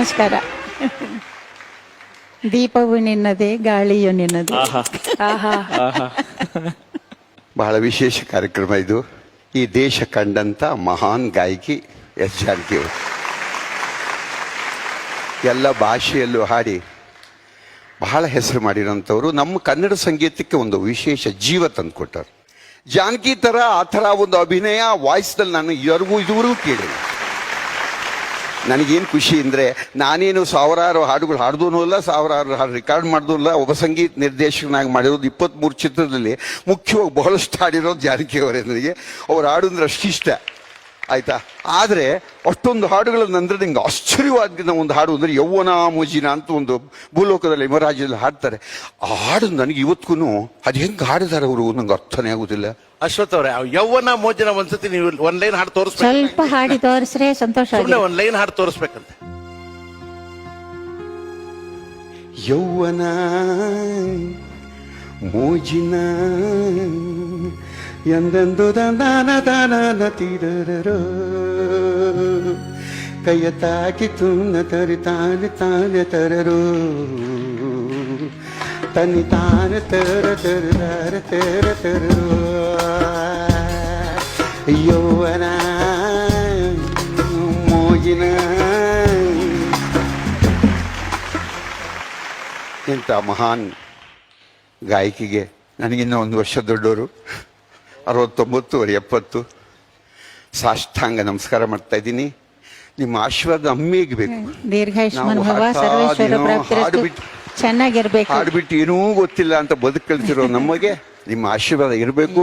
ನಮಸ್ಕಾರ. ದೀಪವು ನಿನ್ನದೇ, ಗಾಳಿಯು ನಿನ್ನದೇ. ಬಹಳ ವಿಶೇಷ ಕಾರ್ಯಕ್ರಮ ಇದು. ಈ ದೇಶ ಕಂಡಂತ ಮಹಾನ್ ಗಾಯಕಿ ಎಸ್ ಜಾನಕಿ ಅವರು ಎಲ್ಲ ಭಾಷೆಯಲ್ಲೂ ಹಾಡಿ ಬಹಳ ಹೆಸರು ಮಾಡಿರೋಂಥವ್ರು. ನಮ್ಮ ಕನ್ನಡ ಸಂಗೀತಕ್ಕೆ ಒಂದು ವಿಶೇಷ ಜೀವ ತಂದುಕೊಟ್ಟರು. ಜಾನಕಿ ಥರ ಆ ಥರ ಒಂದು ಅಭಿನಯ ವಾಯ್ಸ್ದಲ್ಲಿ ನಾನು ಇದುವರೆಗೂ ಕೇಳಿಲ್ಲ. ನನಗೇನು ಖುಷಿ ಅಂದರೆ ನಾನೇನು ಸಾವಿರಾರು ಹಾಡುಗಳು ಹಾಡ್ದೂ ಇಲ್ಲ, ಸಾವಿರಾರು ಹಾಡು ರೆಕಾರ್ಡ್ ಮಾಡ್ದೂ ಇಲ್ಲ. ಒಬ್ಬ ಸಂಗೀತ ನಿರ್ದೇಶಕನಾಗಿ ಮಾಡಿರೋದು 23 ಚಿತ್ರದಲ್ಲಿ ಮುಖ್ಯವಾಗಿ ಬಹಳಷ್ಟು ಹಾಡಿರೋದು ಜಾನಕಿ ಅವರೇ. ನನಗೆ ಅವ್ರು ಹಾಡು ಅಂದ್ರೆ ಅಷ್ಟಿಷ್ಟ ಆಯ್ತಾ. ಆದರೆ ಅಷ್ಟೊಂದು ಹಾಡುಗಳನ್ನು ಅಂದರೆ ನಿಂಗೆ ಆಶ್ಚರ್ಯವಾದ ಒಂದು ಹಾಡು ಅಂದರೆ ಯೌವನ ಮೋಜಿನ ಅಂತ ಒಂದು ಭೂಲೋಕದಲ್ಲಿ ಯಮರಾಜ್ಯದಲ್ಲಿ ಹಾಡ್ತಾರೆ. ಆ ಹಾಡು ನನಗೆ ಇವತ್ತಿಗೂ ಅದು ಹೆಂಗೆ ಹಾಡಿದಾರೆ ಅವರು ನಂಗೆ ಅರ್ಥನೇ ಆಗುದಿಲ್ಲ. ಅಶ್ವಥ್ ಅವ್ರೆ, ಯೌವನ ಮೋಜಿನ ಒಂದ್ಸತಿ ನೀವು ಒಂದ್ ಲೈನ್ ಹಾಡು ತೋರಿಸ್ಬೇಕು. ಸ್ವಲ್ಪ ಹಾಡಿ ತೋರಿಸ್ರೆ ಸಂತೋಷ. ಒಂದ್ ಲೈನ್ ಹಾಡು ತೋರಿಸ್ಬೇಕಂತ. ಯೌವನ ಮೋಜಿನ ಎಂದೆಂದು ದಾನ ದಾನ ತೀರರೋ ಕೈಯ ತಾಕಿ ತುನ್ನ ತರಿ ತಾನೆ ತಾನೆ ತರರೋ ತನಿ ತಾನೆ ತರ ತರ ತರ ತರೋ ಯೌವನ ಮೋಜಿನ. ಇಂಥ ಮಹಾನ್ ಗಾಯಕಿಗೆ ನನಗಿನ್ನ 1 ವರ್ಷ ದೊಡ್ಡವರು, 69 ಅವ್ರು 70. ಸಾಷ್ಟಾಂಗ ನಮಸ್ಕಾರ ಮಾಡ್ತಾ ಇದ್ದೀನಿ. ನಿಮ್ಮ ಆಶೀರ್ವಾದ ಅಮ್ಮಿಗೆ ಬೇಕು. ದೀರ್ಘಾಯುಷ್ಮಾನ್ ಭವ, ಸರ್ವೇಶ್ವರ ಪ್ರಾಪ್ತಿರಸ್ತು. ಚೆನ್ನಾಗಿರ್ಬೇಕು. ಹಾಡ್ಬಿಟ್ಟು ಏನೂ ಗೊತ್ತಿಲ್ಲ ಅಂತ ಬದುಕಲ್ತಿರೋ ನಮಗೆ ನಿಮ್ಮ ಆಶೀರ್ವಾದ ಇರಬೇಕು.